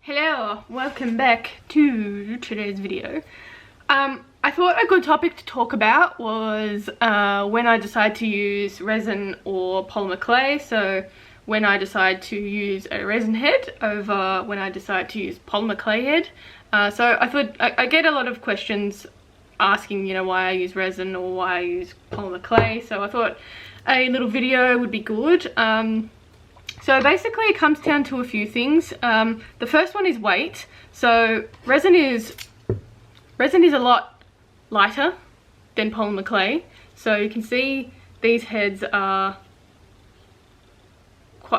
Hello, welcome back to today's video. I thought a good topic to talk about was when I decide to use resin or polymer clay. So when I decide to use a resin head over when I decide to use polymer clay head. So I thought I get a lot of questions asking, why I use resin or why I use polymer clay. So I thought a little video would be good. So basically it comes down to a few things. The first one is weight. So resin is a lot lighter than polymer clay. So you can see these heads are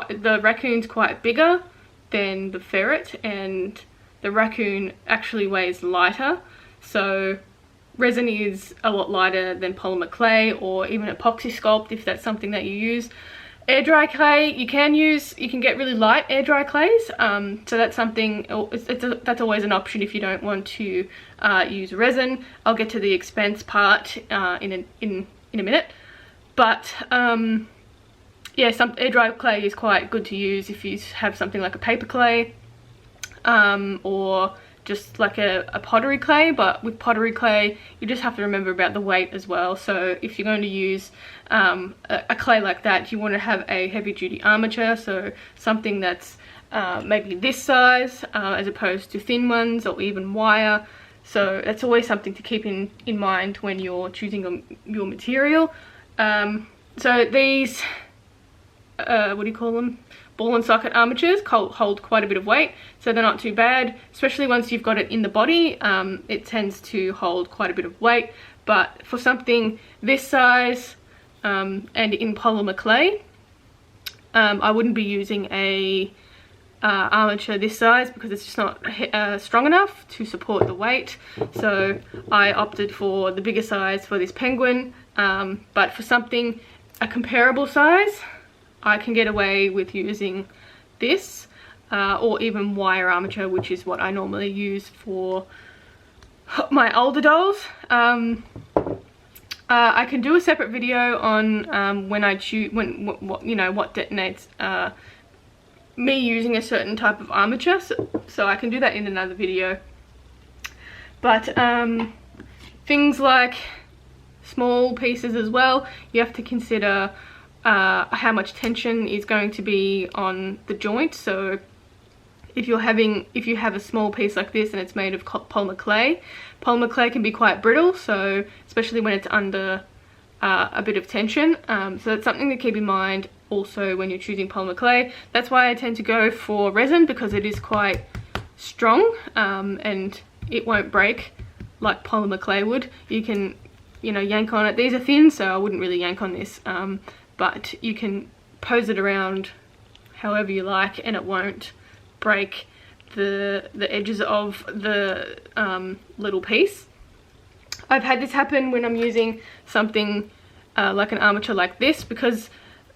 the raccoon's quite bigger than the ferret, and the raccoon actually weighs lighter. So resin is a lot lighter than polymer clay or even epoxy sculpt if that's something that you use. Air dry clay, you can get really light air dry clays, so that's something, that's always an option if you don't want to use resin. I'll get to the expense part in a minute, but yeah, some air dry clay is quite good to use if you have something like a paper clay or just like a pottery clay. But with pottery clay you just have to remember about the weight as well. So if you're going to use a clay like that, you want to have a heavy duty armature, so something that's maybe this size as opposed to thin ones, or even wire. So that's always something to keep in mind when you're choosing your material. So these what do you call them, ball and socket armatures hold quite a bit of weight, so they're not too bad, especially once you've got it in the body. It tends to hold quite a bit of weight. But for something this size and in polymer clay, I wouldn't be using a armature this size because it's just not strong enough to support the weight. So I opted for the bigger size for this penguin, but for something a comparable size I can get away with using this or even wire armature, which is what I normally use for my older dolls. I can do a separate video on when I choose what detonates me using a certain type of armature, so I can do that in another video. But things like small pieces as well, you have to consider how much tension is going to be on the joint. So if you have a small piece like this and it's made of polymer clay can be quite brittle, so especially when it's under a bit of tension. So that's something to keep in mind also when you're choosing polymer clay. That's why I tend to go for resin, because it is quite strong and it won't break like polymer clay would. You can yank on it. These are thin, so I wouldn't really yank on this, but you can pose it around however you like and it won't break the edges of the little piece. I've had this happen when I'm using something like an armature like this, because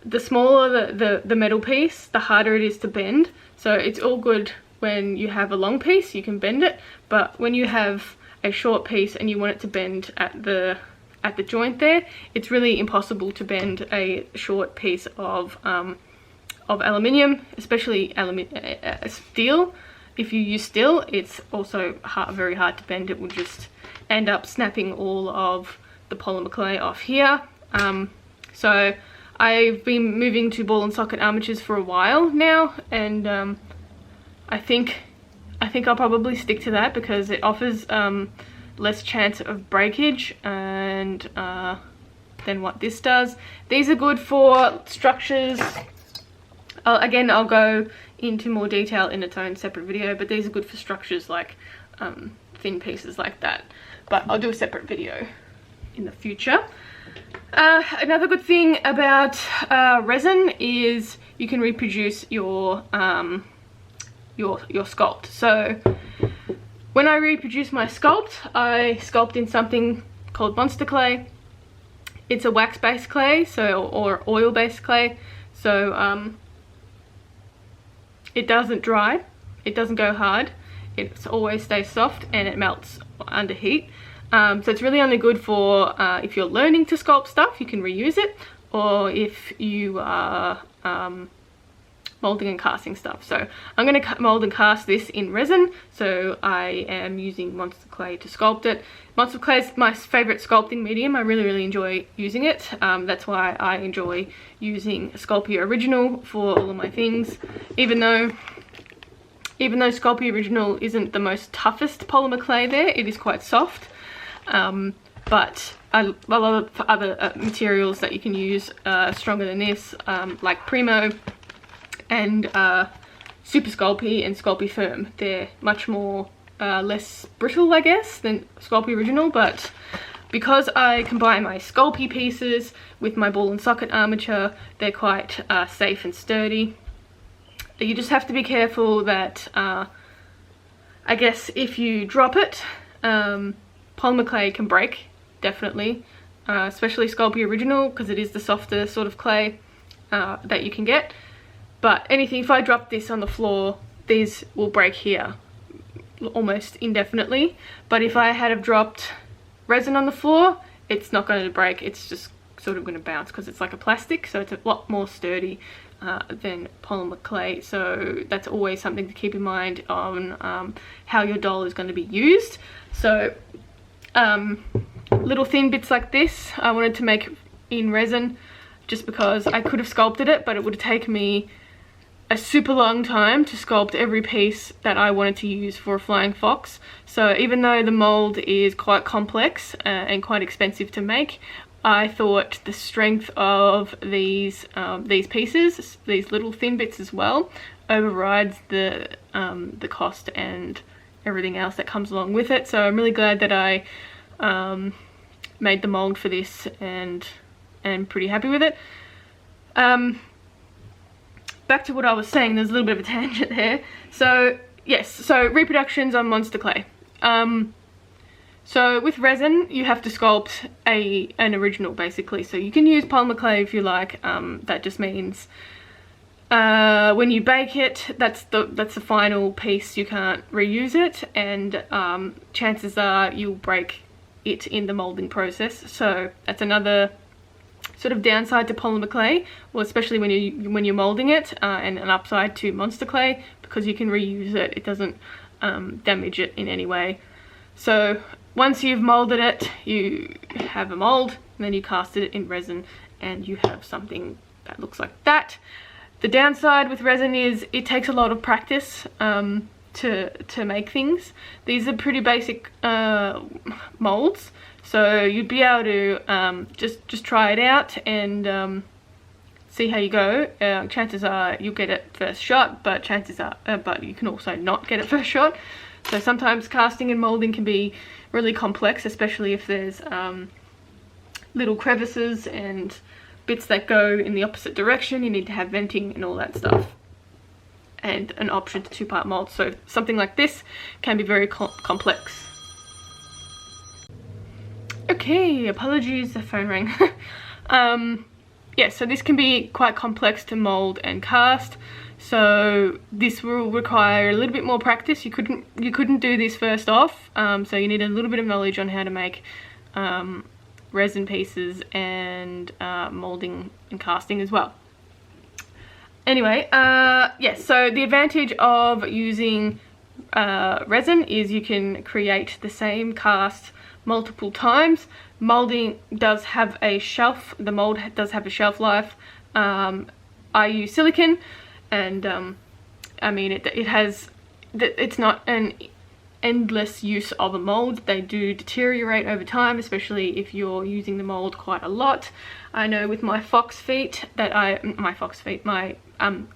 the smaller the metal piece, the harder it is to bend. So it's all good when you have a long piece, you can bend it, but when you have a short piece and you want it to bend at the joint there, it's really impossible to bend a short piece of aluminium, especially steel. If you use steel, it's also very hard to bend. It will just end up snapping all of the polymer clay off here. So I've been moving to ball and socket armatures for a while now, and I think I'll probably stick to that because it offers less chance of breakage and than what this does. These are good for structures. Again, I'll go into more detail in its own separate video, but these are good for structures like thin pieces like that. But I'll do a separate video in the future. Another good thing about resin is you can reproduce your sculpt. So when I reproduce my sculpt, I sculpt in something called monster clay. It's a wax-based clay, or oil-based clay. So it doesn't dry, it doesn't go hard, it always stays soft and it melts under heat. So it's really only good for if you're learning to sculpt stuff, you can reuse it, or if you are molding and casting stuff. So I'm going to mold and cast this in resin. So I am using Monster Clay to sculpt it. Monster Clay is my favorite sculpting medium. I really enjoy using it. That's why I enjoy using Sculpey Original for all of my things. Even though Sculpey Original isn't the most toughest polymer clay there, it is quite soft. But a lot of other materials that you can use stronger than this, like Primo and Super Sculpey and Sculpey Firm. They're much more less brittle, I guess, than Sculpey Original, but because I combine my Sculpey pieces with my ball and socket armature, they're quite safe and sturdy. You just have to be careful that, I guess, if you drop it, polymer clay can break, definitely, especially Sculpey Original, because it is the softer sort of clay that you can get. But anything, if I drop this on the floor, these will break here almost indefinitely. But if I had have dropped resin on the floor, it's not going to break, it's just sort of going to bounce because it's like a plastic, so it's a lot more sturdy than polymer clay. So that's always something to keep in mind on how your doll is going to be used. So little thin bits like this I wanted to make in resin, just because I could have sculpted it, but it would have taken me a super long time to sculpt every piece that I wanted to use for a flying fox. So even though the mold is quite complex and quite expensive to make, I thought the strength of these pieces, these little thin bits as well, overrides the cost and everything else that comes along with it. So I'm really glad that I made the mold for this, and pretty happy with it. Back to what I was saying, there's a little bit of a tangent there. So yes, so reproductions on Monster Clay. So with resin, you have to sculpt an original, basically. So you can use polymer clay if you like. That just means when you bake it, that's the final piece. You can't reuse it, and chances are you'll break it in the molding process. So that's another sort of downside to polymer clay, well, especially when you're molding it, and an upside to Monster Clay, because you can reuse it. It doesn't damage it in any way. So once you've molded it, you have a mold, and then you cast it in resin, and you have something that looks like that. The downside with resin is it takes a lot of practice to make things. These are pretty basic molds, so you'd be able to just try it out and see how you go. Chances are you'll get it first shot, but but you can also not get it first shot. So sometimes casting and molding can be really complex, especially if there's little crevices and bits that go in the opposite direction. You need to have venting and all that stuff, and an option to two-part mold. So something like this can be very complex. Okay, apologies, the phone rang. Yeah, so this can be quite complex to mold and cast. So this will require a little bit more practice. You couldn't do this first off. So you need a little bit of knowledge on how to make resin pieces and molding and casting as well. Anyway, yes, so the advantage of using resin is you can create the same cast multiple times. Molding does have a shelf, the mold does have a shelf life. I use silicone, and I mean it's not an endless use of a mold. They do deteriorate over time, especially if you're using the mold quite a lot. I know with my fox feet my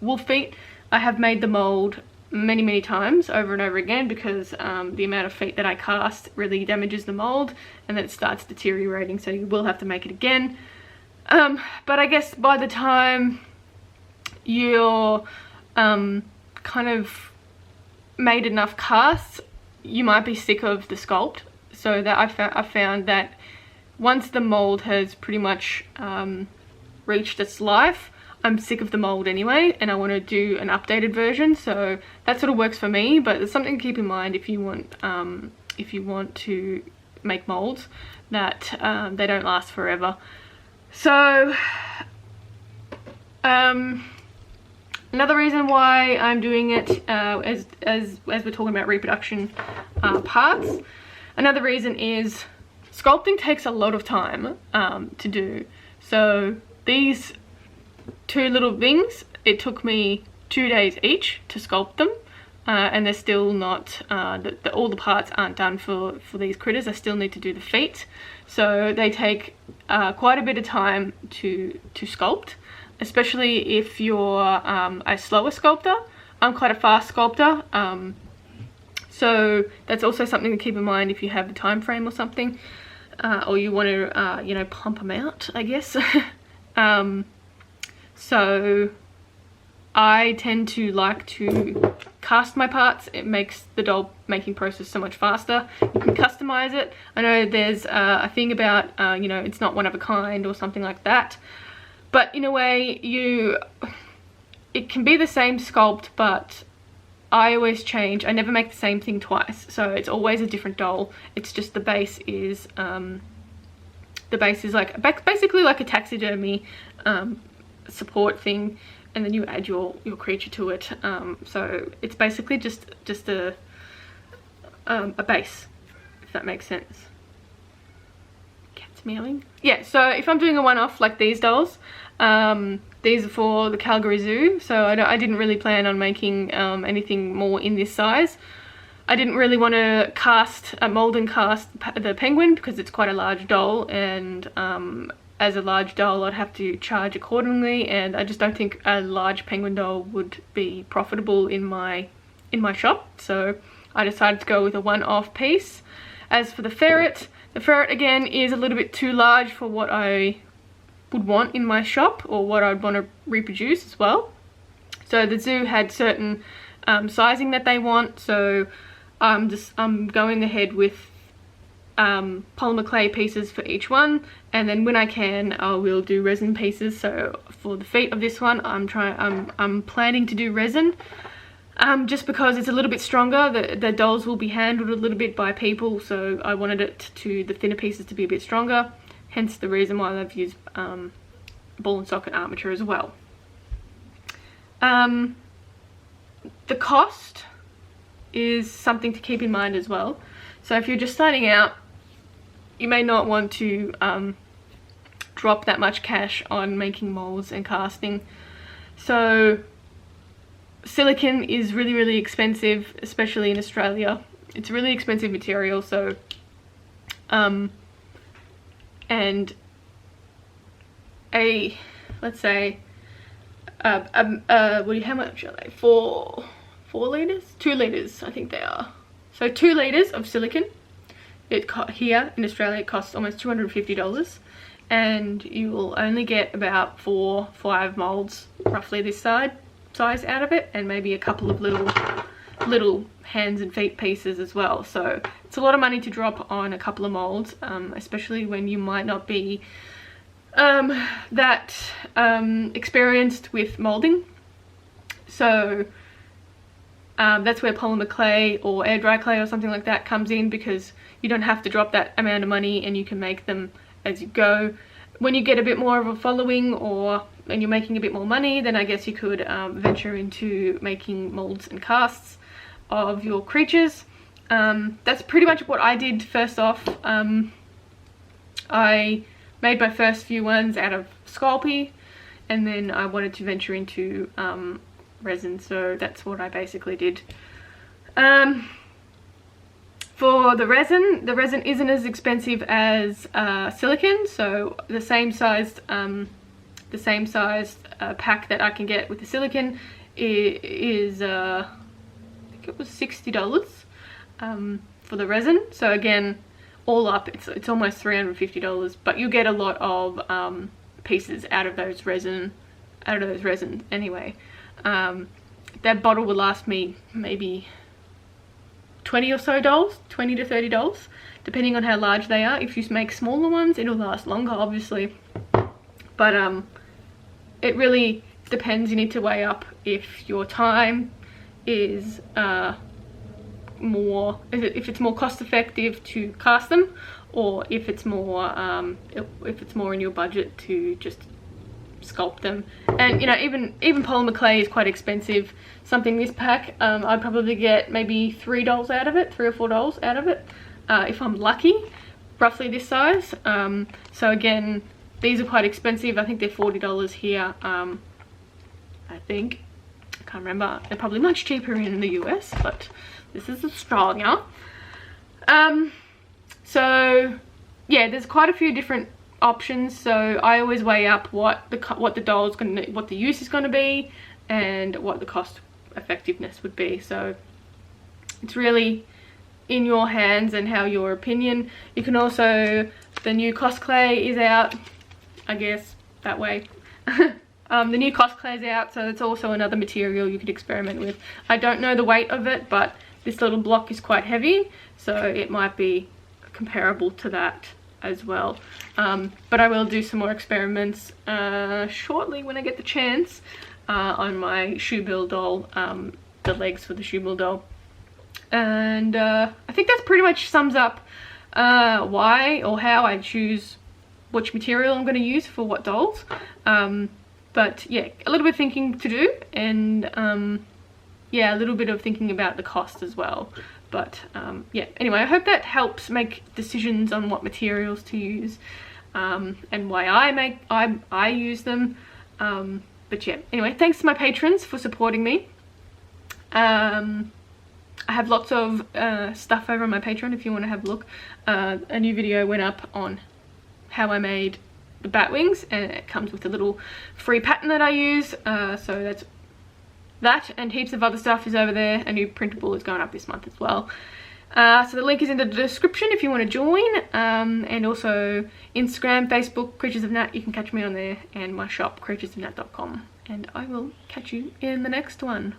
wolf feet, I have made the mold many times over and over again, because the amount of feet that I cast really damages the mold, and then it starts deteriorating, so you will have to make it again. But I guess by the time you're kind of made enough casts, you might be sick of the sculpt. So that I found that once the mold has pretty much reached its life, I'm sick of the mold anyway, and I want to do an updated version. So that sort of works for me, but there's something to keep in mind if you want to make molds, that they don't last forever. So Another reason why I'm doing it, as we're talking about reproduction parts, another reason is sculpting takes a lot of time to do. So these two little things, it took me 2 days each to sculpt them, and they're still not, all the parts aren't done for these critters. I still need to do the feet, so they take quite a bit of time to sculpt, especially if you're a slower sculptor. I'm quite a fast sculptor, so that's also something to keep in mind if you have a time frame or something, or you want to you know, pump them out, I guess. So I tend to like to cast my parts. It makes the doll making process so much faster. You can customize it. I know there's a thing about you know, it's not one of a kind or something like that, but in a way it can be the same sculpt, but I always change. I never make the same thing twice, so it's always a different doll. It's just the base is like basically like a taxidermy support thing, and then you add your creature to it. So it's basically just a base, if that makes sense. Cat's meowing. Yeah, so if I'm doing a one-off like these dolls, these are for the Calgary Zoo, so I didn't really plan on making anything more in this size. I didn't really want to mold and cast the penguin because it's quite a large doll, and as a large doll I'd have to charge accordingly, and I just don't think a large penguin doll would be profitable in my shop, so I decided to go with a one-off piece. As for the ferret again is a little bit too large for what I would want in my shop, or what I'd want to reproduce as well. So the zoo had certain sizing that they want, so I'm going ahead with polymer clay pieces for each one, and then when I can I will do resin pieces. So for the feet of this one I'm planning to do resin, just because it's a little bit stronger. The dolls will be handled a little bit by people, so I wanted the thinner pieces to be a bit stronger, hence the reason why I've used ball and socket armature as well. The cost is something to keep in mind as well. So if you're just starting out, you may not want to drop that much cash on making molds and casting. So silicone is really expensive, especially in Australia. It's a really expensive material, so and let's say how much are they? 4 litres? 2 litres, I think they are. So 2 litres of silicone, here in Australia it costs almost $250, and you will only get about 4-5 molds roughly this size out of it, and maybe a couple of little hands and feet pieces as well. So it's a lot of money to drop on a couple of molds, especially when you might not be that experienced with molding. So that's where polymer clay or air dry clay or something like that comes in, because you don't have to drop that amount of money and you can make them as you go. When you get a bit more of a following, and you're making a bit more money, then I guess you could venture into making molds and casts of your creatures. That's pretty much what I did first off. I made my first few ones out of Sculpey, and then I wanted to venture into resin, so that's what I basically did. For the resin isn't as expensive as silicone, so the same sized pack that I can get with the silicone is I think it was $60 for the resin. So again, all up it's almost $350, but you get a lot of pieces out of those resin anyway. That bottle will last me maybe $20 or so, $20 to $30, depending on how large they are. If you make smaller ones, it'll last longer, obviously, but it really depends. You need to weigh up if your time is if it's more cost effective to cast them, or if it's more in your budget to just sculpt them. And you know, even polymer clay is quite expensive. Something this pack, I'd probably get maybe $3 out of it, $3 or $4 out of it, if I'm lucky. Roughly this size. So again, these are quite expensive. I think they're $40 here. I think, I can't remember. They're probably much cheaper in the US, but this is Australia. So yeah, there's quite a few different options. So I always weigh up what the doll's gonna, what the use is going to be, and what the cost effectiveness would be. So it's really in your hands and how your opinion. You can also, the new Cost Clay is out, I guess that way. The new Cost Clay is out, so it's also another material you could experiment with. I don't know the weight of it, but this little block is quite heavy, so it might be comparable to that as well. But I will do some more experiments shortly when I get the chance on my shoe build doll, the legs for the shoe build doll. And I think that pretty much sums up why or how I choose which material I'm going to use for what dolls. But yeah, a little bit of thinking to do, and yeah, a little bit of thinking about the cost as well. But yeah, anyway, I hope that helps make decisions on what materials to use, and why I use them. But yeah, anyway, thanks to my patrons for supporting me. I have lots of stuff over on my Patreon if you want to have a look. A new video went up on how I made the bat wings, and it comes with a little free pattern that I use. So that's that, and heaps of other stuff is over there. A new printable is going up this month as well. So the link is in the description if you want to join. And also Instagram, Facebook, Creatures of Nat, you can catch me on there, and my shop, creaturesofnat.com. And I will catch you in the next one.